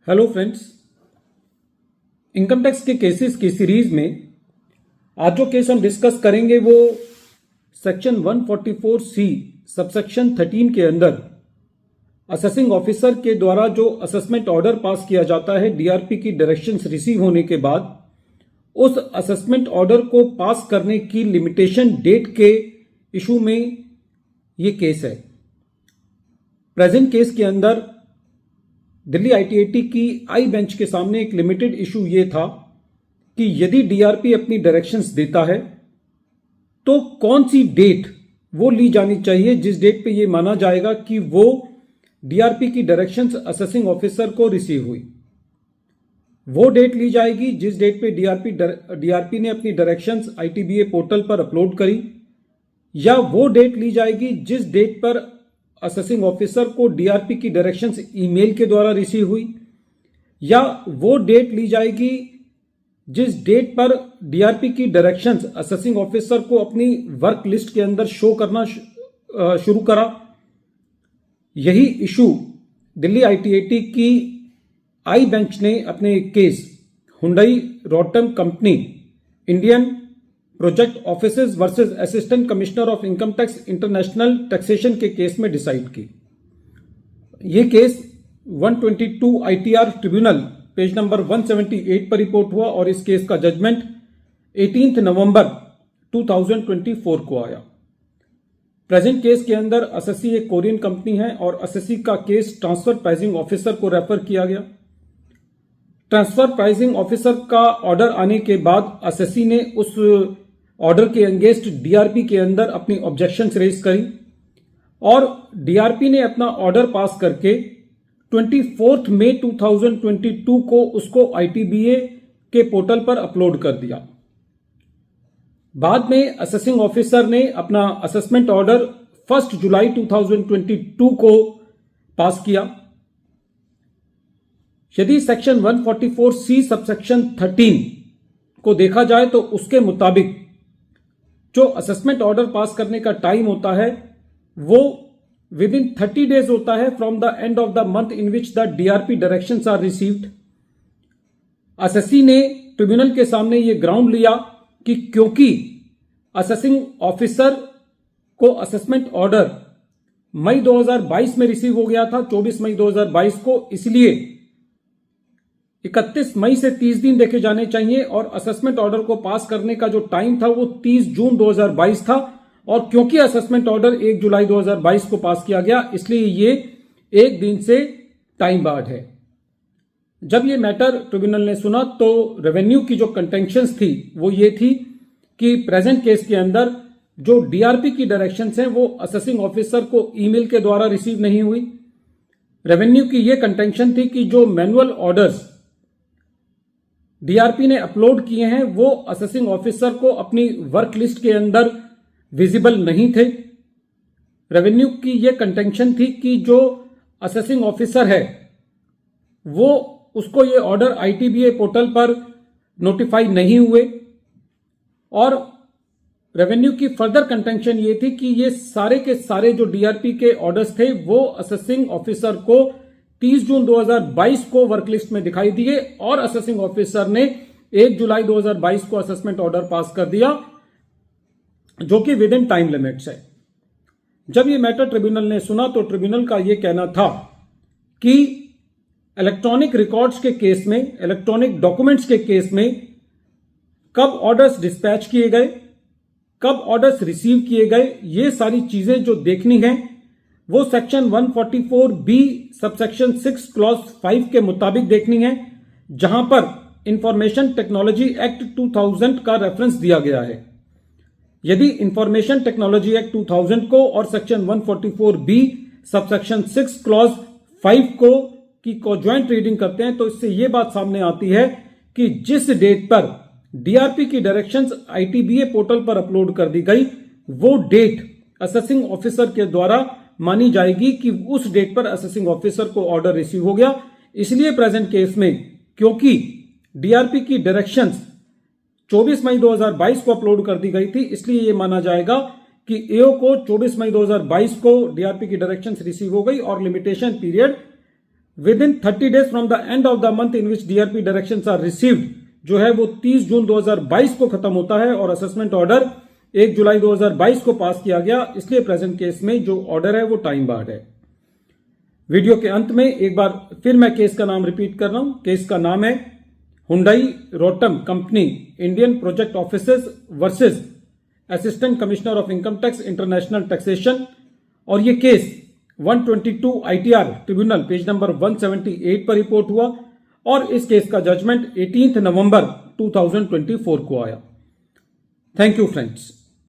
Hello friends, income tax के cases की series में आज जो केस हम डिस्कस करेंगे वो सेक्शन 144C सबसेक्शन 13 के अंदर असेसिंग ऑफिसर के द्वारा जो असेसमेंट ऑर्डर पास किया जाता है डीआरपी की डायरेक्शंस रिसीव होने के बाद उस असेसमेंट ऑर्डर को पास करने की लिमिटेशन डेट के इशू में ये केस है। प्रेजेंट केस के अंदर दिल्ली आईटीएटी की आई बेंच के सामने एक लिमिटेड इशू ये था कि यदि डीआरपी अपनी डायरेक्शंस देता है तो कौन सी डेट वो ली जानी चाहिए जिस डेट पे ये माना जाएगा कि वो डीआरपी की डायरेक्शंस असेसिंग ऑफिसर को रिसीव हुई। वो डेट ली जाएगी जिस डेट पे डीआरपी ने अपनी डायरेक्शंस आईटीबीए पोर्टल पर अपलोड करी, या वो डेट ली जाएगी जिस डेट पर असेसिंग ऑफिसर को डीआरपी की डायरेक्शंस ईमेल के द्वारा रिसीव हुई, या वो डेट ली जाएगी जिस डेट पर डीआरपी की डायरेक्शंस असेसिंग ऑफिसर को अपनी वर्क लिस्ट के अंदर शो करना शुरू करा। यही इशू दिल्ली आईटीएटी की आई बेंच ने अपने case Hyundai Rotem company Indian project officers versus assistant commissioner of income tax international taxation के केस में डिसाइड की। यह case 122 ITR tribunal page number 178 पर रिपोर्ट हुआ और इस केस का जजमेंट 18 नवंबर 2024 को आया। प्रेजेंट केस के अंदर असेसी एक कोरियन कंपनी है और असेसी का केस ट्रांसफर प्राइसिंग ऑफिसर को रेफर किया गया। ट्रांसफर प्राइसिंग ऑफिसर का ऑर्डर आने के बाद असेसी ने उस ऑर्डर के अगेंस्ट डीआरपी के अंदर अपनी ऑब्जेक्शंस रेज करी और डीआरपी ने अपना ऑर्डर पास करके 24 मई 2022 को उसको आईटीबीए के पोर्टल पर अपलोड कर दिया। बाद में असेसिंग ऑफिसर ने अपना असेसमेंट ऑर्डर 1 जुलाई 2022 को पास किया। यदि सेक्शन 144C सबसेक्शन 13 को देखा जाए तो उसके मुताबिक जो असेसमेंट ऑर्डर पास करने का टाइम होता है वो विद इन 30 डेज होता है from the end of the month in which the DRP directions are received. Assessee ने ट्रिब्यूनल के सामने ये ग्राउंड लिया कि क्योंकि असेसिंग ऑफिसर को असेसमेंट ऑर्डर मई 2022 में रिसीव हो गया था, 24 मई 2022 को, इसलिए 31 मई से 30 दिन देखे जाने चाहिए और असेसमेंट ऑर्डर को पास करने का जो टाइम था वो 30 जून 2022 था। और क्योंकि असेसमेंट ऑर्डर 1 जुलाई 2022 को पास किया गया इसलिए ये एक दिन से टाइम बार्ड है। जब ये मैटर ट्रिब्यूनल ने सुना तो रेवेन्यू की जो कंटेंशंस थी वो ये थी कि प्रेजेंट केस के अंदर जो डीआरपी की डायरेक्शंस हैं वो असेसिंग ऑफिसर को ईमेल के द्वारा रिसीव नहीं हुई। रेवेन्यू की ये कंटेंशन थी कि जो मैनुअल ऑर्डर्स डीआरपी ने अपलोड किए हैं वो असेसिंग ऑफिसर को अपनी वर्क लिस्ट के अंदर विजिबल नहीं थे। रेवेन्यू की ये कंटेंशन थी कि जो असेसिंग ऑफिसर है वो उसको ये ऑर्डर आईटीबीए पोर्टल पर नोटिफाई नहीं हुए। और रेवेन्यू की फर्दर कंटेंशन ये थी कि ये सारे के सारे जो डीआरपी के ऑर्डर्स थे वो असेसिंग ऑफिसर को 30 जून 2022 को वर्क लिस्ट में दिखाई दिए और असेसिंग ऑफिसर ने 1 जुलाई 2022 को असेसमेंट ऑर्डर पास कर दिया जो कि विद इन टाइम लिमिट्स है। जब ये मैटर ट्रिब्यूनल ने सुना तो ट्रिब्यूनल का ये कहना था कि इलेक्ट्रॉनिक रिकॉर्ड्स के केस में, इलेक्ट्रॉनिक डॉक्यूमेंट्स के केस में कब ऑर्डर्स डिस्पैच किए गए, कब ऑर्डर्स रिसीव किए गए, ये सारी चीजें जो देखनी है वो सेक्शन 144B सबसेक्शन 6 क्लॉज 5 के मुताबिक देखनी है, जहां पर इंफॉर्मेशन टेक्नोलॉजी एक्ट 2000 का रेफरेंस दिया गया है। यदि इंफॉर्मेशन टेक्नोलॉजी एक्ट 2000 को और सेक्शन 144B सबसेक्शन 6 क्लॉज 5 को की ज्वाइंट रीडिंग करते हैं तो इससे यह बात सामने आती है कि जिस डेट पर डीआरपी की डायरेक्शंस आईटीबीए पोर्टल पर अपलोड कर दी गई वो डेट असेसिंग ऑफिसर के द्वारा मानी जाएगी कि उस डेट पर असेसिंग ऑफिसर को ऑर्डर रिसीव हो गया। इसलिए प्रेजेंट केस में क्योंकि डीआरपी की डायरेक्शंस 24 मई 2022 को अपलोड कर दी गई थी इसलिए यह माना जाएगा कि एओ को 24 मई 2022 को डीआरपी की डायरेक्शंस रिसीव हो गई और limitation period within 30 days from the end of the month in which DRP directions are received, जो है वो 30 जून 2022 को खत्म होता है और असेसमेंट ऑर्डर 1 जुलाई 2022 को पास किया गया, इसलिए प्रेजेंट केस में जो ऑर्डर है वो टाइम बार्ड है। वीडियो के अंत में एक बार फिर मैं केस का नाम रिपीट कर रहा हूं। केस का नाम है Hyundai Rotem company Indian project officers versus assistant commissioner of income tax international taxation, और ये case 122 ITR tribunal page number 178 पर रिपोर्ट हुआ और इस केस का जजमेंट 18 नवंबर 2024 को आया। Thank you friends.